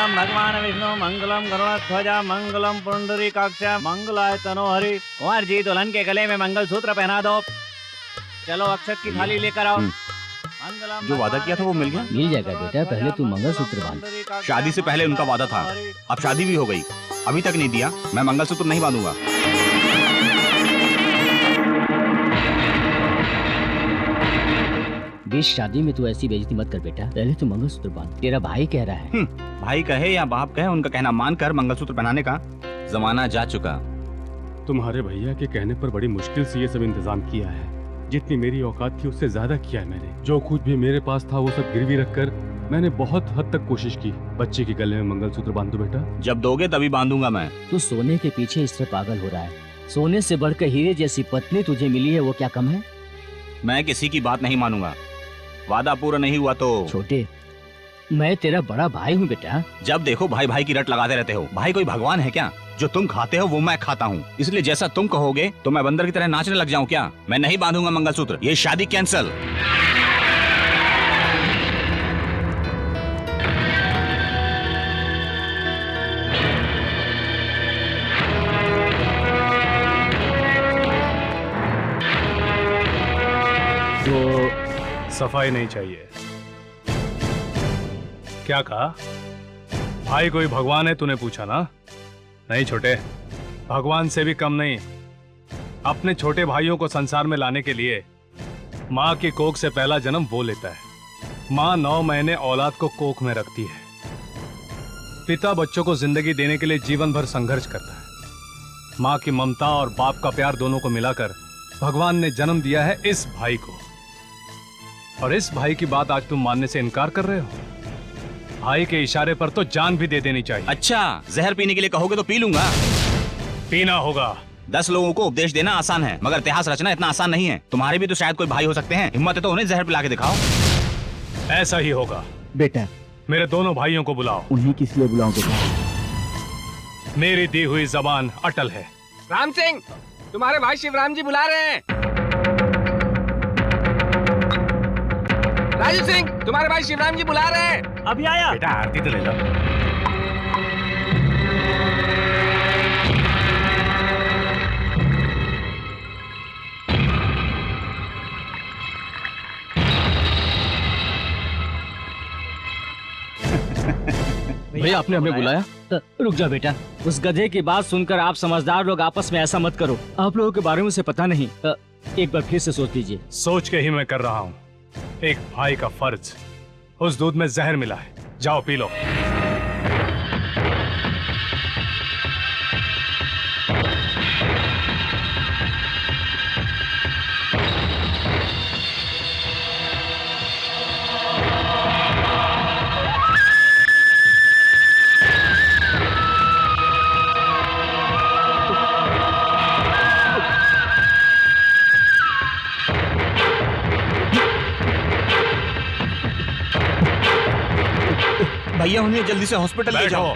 मंगलम भगवान विष्णु मंगलम गरुड़ध्वज मंगलम पुंडरीकाक्ष मंगलाय तनोहरि। कुंवर जी दुल्हन के गले में मंगलसूत्र पहना दो। चलो अक्षत की थाली लेकर आओ। जो वादा किया था वो मिल गया? मिल जाएगा बेटा, पहले तू मंगलसूत्र बांध। शादी से पहले उनका वादा था, अब शादी भी हो गई, अभी तक नहीं दिया। मैं मंगलसूत्र नहीं बांधूंगा। बीच शादी में तू ऐसी बेइज्जती मत कर बेटा, पहले तू मंगलसूत्र बांध। तेरा भाई कह रहा है। भाई कहे या बाप कहे, उनका कहना मानकर मंगलसूत्र पहनाने का जमाना जा चुका। तुम्हारे भैया के कहने पर बड़ी मुश्किल से ये सब इंतजाम किया है। जितनी मेरी औकात थी उससे ज्यादा किया है मैंने। जो कुछ भी मेरे पास था वो सब गिरवी रखकर मैंने बहुत हद तक कोशिश की। बच्चे के गले में मंगलसूत्र बांध दो बेटा। जब दोगे तभी बांधूंगा मैं। तू सोने के पीछे इस तरह पागल हो रहा है। सोने से बढ़कर हीरे जैसी पत्नी तुझे मिली है, वो क्या कम है? मैं किसी की बात नहीं मानूंगा। वादा पूरा नहीं हुआ तो। छोटे, मैं तेरा बड़ा भाई हूँ बेटा। जब देखो भाई भाई की रट लगाते रहते हो। भाई कोई भगवान है क्या? जो तुम खाते हो वो मैं खाता हूँ, इसलिए जैसा तुम कहोगे तो मैं बंदर की तरह नाचने लग जाऊँ क्या? मैं नहीं बांधूंगा मंगलसूत्र। ये शादी कैंसल। सफाई नहीं चाहिए। क्या कहा? भाई कोई भगवान है तूने पूछा ना? नहीं छोटे, भगवान से भी कम नहीं। अपने छोटे भाइयों को संसार में लाने के लिए माँ की कोख से पहला जन्म वो लेता है। माँ 9 महीने औलाद को कोख में रखती है। पिता बच्चों को जिंदगी देने के लिए जीवन भर संघर्ष करता है। माँ की ममता और बाप का प्यार दोनों को मिलाकर भगवान ने जन्म दिया है इस भाई को। और इस भाई की बात आज तुम मानने से इनकार कर रहे हो? भाई के इशारे पर तो जान भी दे देनी चाहिए। अच्छा, जहर पीने के लिए कहोगे तो पी लूंगा। पीना होगा। 10 लोगों को उपदेश देना आसान है, मगर इतिहास रचना इतना आसान नहीं है। तुम्हारे भी तो शायद कोई भाई हो सकते हैं। हिम्मत है तो उन्हें जहर पिला के दिखाओ। ऐसा ही होगा बेटा। मेरे दोनों भाइयों को बुलाओ। उन्हें किस लिए बुलाओ बेटा? मेरी दी हुई जबान अटल है। राम सिंह, तुम्हारे भाई शिवराम जी बुला रहे हैं। राजू सिंह, तुम्हारे भाई शिवराम जी बुला रहे हैं। अभी आया। बेटा आरती तो ले लो। भैया आपने हमें बुलाया? रुक जा बेटा, उस गधे की बात सुनकर आप समझदार लोग आपस में ऐसा मत करो। आप लोगों के बारे में उसे पता नहीं। एक बार फिर से सोच लीजिए। सोच के ही मैं कर रहा हूँ। एक भाई का फर्ज। उस दूध में जहर मिला है, जाओ पी लो। भैया उन्हें जल्दी से हॉस्पिटल ले जाओ।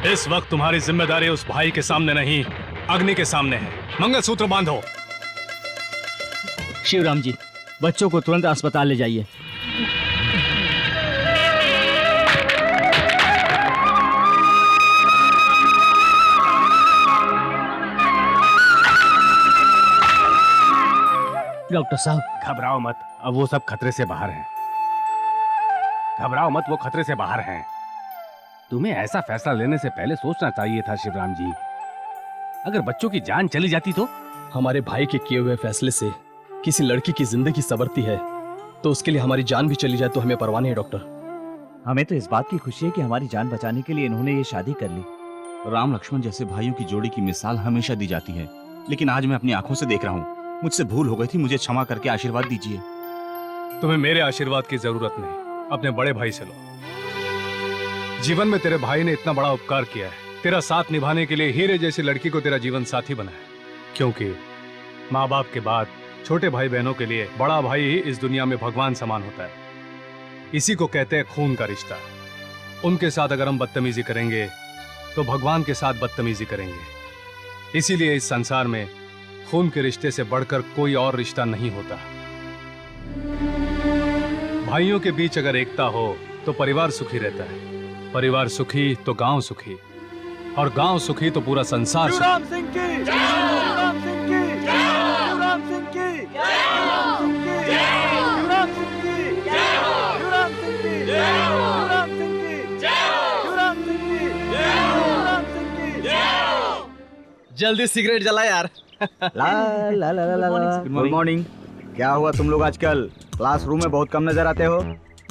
इस वक्त तुम्हारी जिम्मेदारी उस भाई के सामने नहीं, अग्नि के सामने है। मंगलसूत्र बांधो। शिवराम जी, बच्चों को तुरंत अस्पताल ले जाइए। डॉक्टर साहब, घबराओ मत, अब वो सब खतरे से बाहर हैं। घबराओ मत, वो खतरे से बाहर हैं। तुम्हें ऐसा फैसला लेने से पहले सोचना चाहिए था शिवराम जी। अगर बच्चों की जान चली जाती तो? हमारे भाई के किए हुए फैसले से किसी लड़की की जिंदगी संवरती है, तो उसके लिए हमारी जान भी चली जाए तो हमें परवाह नहीं है डॉक्टर। हमें तो इस बात की खुशी है कि हमारी जान बचाने के लिए इन्होंने ये शादी कर ली। राम लक्ष्मण जैसे भाइयों की जोड़ी की मिसाल हमेशा दी जाती है, लेकिन आज मैं अपनी आंखों से देख रहा हूँ। मुझसे भूल हो गई थी, मुझे क्षमा करके आशीर्वाद दीजिए। तुम्हें मेरे आशीर्वाद की जरूरत नहीं, अपने बड़े भाई से लो। जीवन में तेरे भाई ने इतना बड़ा उपकार किया है। तेरा साथ निभाने के लिए हीरे जैसी लड़की को तेरा जीवन साथी बनाया। क्योंकि माँ बाप के बाद छोटे भाई बहनों के लिए बड़ा भाई ही इस दुनिया में भगवान समान होता है। इसी को कहते हैं खून का रिश्ता। उनके साथ अगर हम बदतमीजी करेंगे तो भगवान के साथ बदतमीजी करेंगे। इसीलिए इस संसार में खून के रिश्ते से बढ़कर कोई और रिश्ता नहीं होता। भाइयों के बीच अगर एकता हो तो परिवार सुखी रहता है। परिवार सुखी तो गांव सुखी, और गांव सुखी तो पूरा संसार सुखी। शिवराम सिंह की, शिवराम सिंह की, शिवराम सिंह की, शिवराम सिंह की, शिवराम सिंह की, शिवराम सिंह की, शिवराम सिंह की, शिवराम सिंह की, शिवराम सिंह की। जल्दी सिगरेट जला यार। ला ला ला ला ला। Good morning. क्या हुआ तुम लोग आजकल क्लासरूम में बहुत कम नजर आते हो?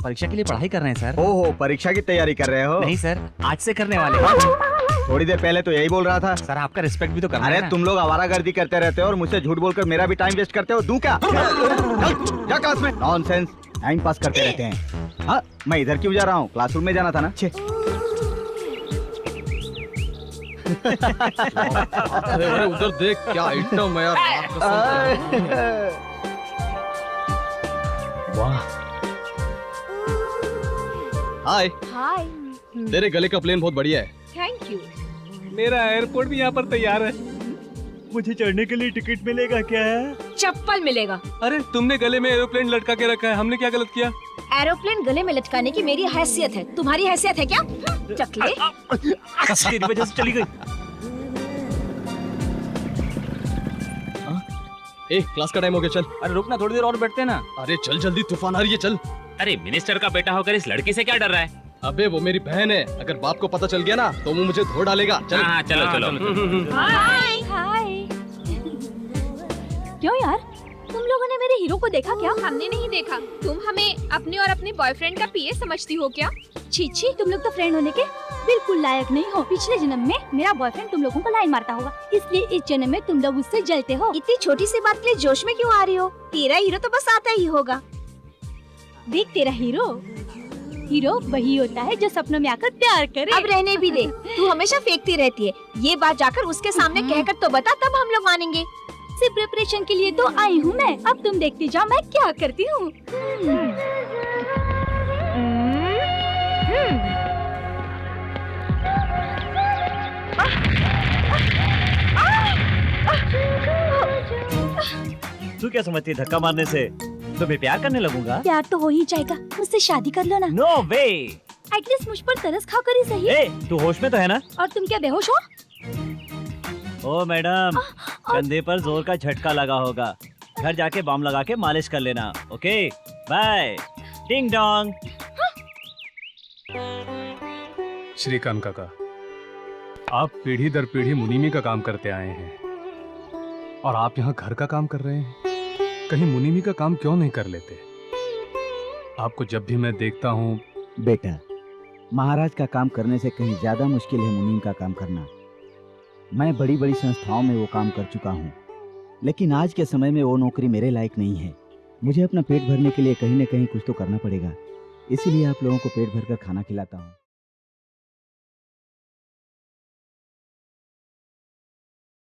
परीक्षा के लिए पढ़ाई कर रहे हैं सर। ओहो, परीक्षा की तैयारी कर रहे हो? नहीं सर, आज से करने वाले हैं। थोड़ी देर पहले तो यही बोल रहा था। सर आपका रिस्पेक्ट भी तो करना है अरे ना। तुम लोग आवारागर्दी करते रहते हो और मुझसे झूठ बोलकर मेरा भी टाइम वेस्ट करते हो। दूं क्या? जा क्लास में। नॉनसेंस, टाइम पास करते रहते हैं। हाँ, मैं इधर क्यों जा रहा हूँ? क्लासरूम में जाना था ना। छे। अरे अरे उधर देख, क्या आइटम है यार। वाह। हाय। हाय। तेरे गले का प्लेन बहुत बढ़िया है। Thank you. मेरा एयरपोर्ट भी यहाँ पर तैयार है। मुझे चढ़ने के लिए टिकट मिलेगा क्या? चप्पल मिलेगा। अरे तुमने गले में एरोप्लेन लटका के रखा है, हमने क्या गलत किया? एरोप्लेन गले में लटकाने की मेरी हैसियत है, तुम्हारी हैसियत है क्या? चकले। तेरी वजह से चली गई। ए, क्लास का टाइम हो गया, चल। अरे रुक ना, थोड़ी देर और बैठते ना। अरे चल जल्दी, तूफान आ रही है, चल। अरे मिनिस्टर का बेटा होकर इस लड़की से क्या डर रहा है? अबे वो मेरी बहन है, अगर बाप को पता चल गया ना तो वो मुझे धो डालेगा। चल। हाँ चलो चलो। हाय हाय। क्यों यार, तुम लोगों ने मेरे हीरो को देखा क्या? हमने नहीं देखा। तुम हमें अपने और अपने बॉयफ्रेंड का पीए समझती हो क्या? छी छी, तुम लोग तो फ्रेंड होने के बिल्कुल लायक नहीं हो। पिछले जन्म में मेरा बॉयफ्रेंड तुम लोगों को लाइन मारता होगा, इसलिए इस जन्म में तुम लोग उससे जलते हो। इतनी छोटी सी बात के लिए जोश में क्यों आ रही हो? तेरा हीरो तो बस आता ही होगा। देख, तेरा हीरो वही होता है जो सपनों में आकर प्यार करे। अब रहने भी दे, तू हमेशा फेंकती रहती है। ये बात जाकर उसके सामने कहकर तो बता, तब हम लोग मानेंगे। सिर्फ प्रिपरेशन के लिए तो आई हूँ मैं, अब तुम देखती जाओ मैं क्या करती हूँ। तू क्या समझती है धक्का मारने से तुम्हें प्यार करने लगूंगा? प्यार तो हो ही जाएगा, मुझसे शादी कर लो ना। नो वे। एटलीस्ट मुझ पर तरस खाओ कर ही सही। ए, तू होश में तो है ना? और तुम क्या बेहोश हो? ओ मैडम, कंधे पर जोर का झटका लगा होगा। घर जाके बम लगा के मालिश कर लेना। Okay bye. टिंग डोंग। श्रीकांत काका, आप पीढ़ी दर पीढ़ी मुनीमी का काम करते आए हैं और आप यहाँ घर का काम कर रहे हैं। कहीं मुनीमी का काम क्यों नहीं कर लेते? आपको जब भी मैं देखता हूँ। बेटा, महाराज का काम करने से कहीं ज्यादा मुश्किल है मुनीम का काम करना। मैं बड़ी बड़ी संस्थाओं में वो काम कर चुका हूँ, लेकिन आज के समय में वो नौकरी मेरे लायक नहीं है। मुझे अपना पेट भरने के लिए कहीं न कहीं कुछ तो करना पड़ेगा, इसीलिए आप लोगों को पेट भरकर खाना खिलाता हूँ।